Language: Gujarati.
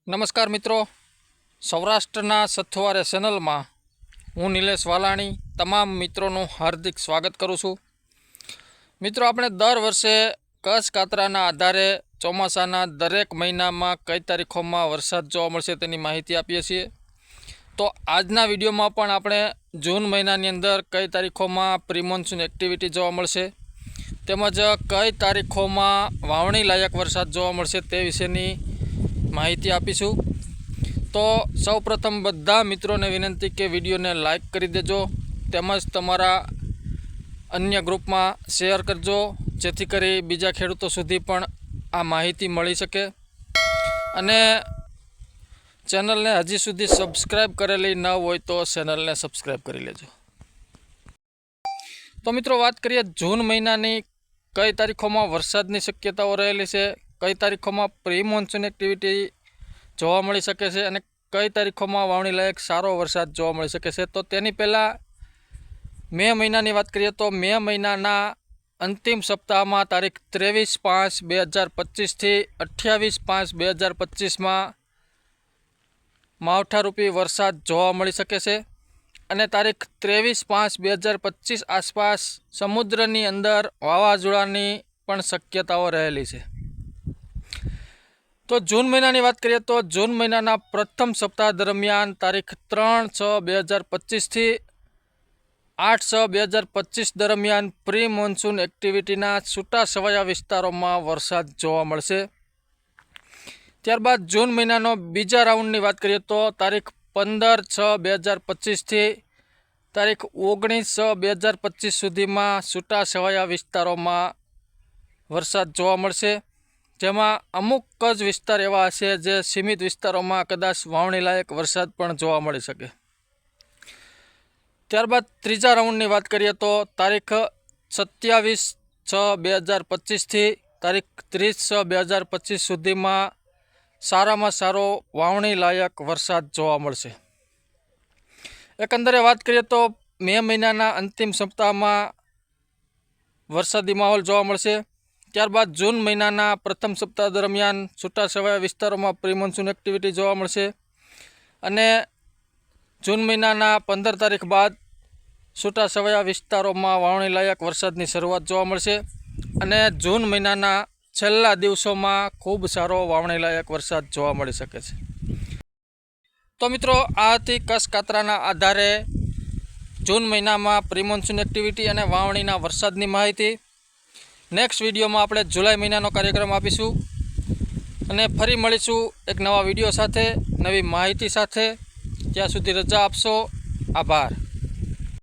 નમસ્કાર મિત્રો, સૌરાષ્ટ્રના સથવારે ચેનલમાં હું નિલેશ વાલાણી તમામ મિત્રોનું હાર્દિક સ્વાગત કરું છું। મિત્રો, આપણે દર વર્ષે કચ્છ કાતરાના આધારે ચોમાસાના દરેક મહિનામાં કઈ તારીખોમાં વરસાદ જોવા મળશે તેની માહિતી આપીએ છીએ। તો આજના વિડીયોમાં પણ આપણે જૂન મહિનાની અંદર કઈ તારીખોમાં પ્રી મોન્સૂન એક્ટિવિટી જોવા મળશે તેમજ કઈ તારીખોમાં વાવણી લાયક વરસાદ જોવા મળશે તે વિશેની માહિતી આપીશું। તો સૌપ્રથમ બધા મિત્રોને વિનંતી કે વિડીયોને લાઈક કરી દેજો તેમજ તમારા અન્ય ગ્રુપમાં શેર કરજો, જેથી કરી બીજા ખેડૂતો સુધી પણ આ માહિતી મળી શકે। અને ચેનલને હજી સુધી સબસ્ક્રાઈબ કરેલી ન હોય તો ચેનલને સબસ્ક્રાઈબ કરી લેજો। તો મિત્રો, વાત કરીએ જૂન મહિનાની કઈ તારીખોમાં વરસાદની શક્યતાઓ રહેલી છે, કઈ તારીખોમાં પ્રી મોન્સૂન એક્ટિવિટી જોવા મળી શકે છે અને કઈ તારીખોમાં વાવણી લાયક સારો વરસાદ જોવા મળી શકે છે। તો તેની પહેલાં મે મહિનાની વાત કરીએ તો મે મહિનાના અંતિમ સપ્તાહમાં તારીખ 23/5/2025થી 28/5/2025માં માવઠારૂપી વરસાદ જોવા મળી શકે છે અને તારીખ 23/5/2025 આસપાસ સમુદ્રની અંદર વાવાઝોડાની પણ શક્યતાઓ રહેલી છે। તો જૂન મહિનાની વાત કરીએ તો જૂન મહિનાના પ્રથમ સપ્તાહ દરમિયાન તારીખ 3/6/2025થી 8/6/2025 દરમિયાન પ્રી મોન્સૂન એક્ટિવિટીના છૂટાછવાયા વિસ્તારોમાં વરસાદ જોવા મળશે। ત્યારબાદ જૂન મહિનાનો બીજા રાઉન્ડની વાત કરીએ તો તારીખ 15/6/2025થી તારીખ 19/6/2025 સુધીમાં છૂટાછવાયા વિસ્તારોમાં વરસાદ જોવા મળશે, જેમાં અમુક જ વિસ્તાર એવા હશે જે સીમિત વિસ્તારોમાં કદાચ વાવણી લાયક વરસાદ પણ જોવા મળી શકે। ત્યારબાદ ત્રીજા રાઉન્ડની વાત કરીએ તો તારીખ 27/6/2025થી તારીખ 30/6/2025 સુધીમાં સારામાં સારો વાવણી લાયક વરસાદ જોવા મળશે। એકંદરે વાત કરીએ તો મે મહિનાના અંતિમ સપ્તાહમાં વરસાદી માહોલ જોવા મળશે। ત્યારબાદ જૂન મહિનાના પ્રથમ સપ્તાહ દરમિયાન છૂટાછવાયા વિસ્તારોમાં પ્રી મોન્સૂન એક્ટિવિટી જોવા મળશે અને જૂન મહિનાના 15 તારીખ બાદ છૂટાછવાયા વિસ્તારોમાં વાવણી લાયક વરસાદની શરૂઆત જોવા મળશે અને જૂન મહિનાના છેલ્લા દિવસોમાં ખૂબ સારો વાવણી લાયક વરસાદ જોવા મળી શકે છે। તો મિત્રો, આ હતી કચ્છ કાતરાના આધારે જૂન મહિનામાં પ્રી મોન્સૂન એક્ટિવિટી અને વાવણીના વરસાદની માહિતી। નેક્સ્ટ વિડીયોમાં આપણે જુલાઈ મહિનાનો કાર્યક્રમ આપીશું અને ફરી મળીશું એક નવા વિડીયો સાથે, નવી માહિતી સાથે। ત્યાં સુધી રજા આપશો। આભાર।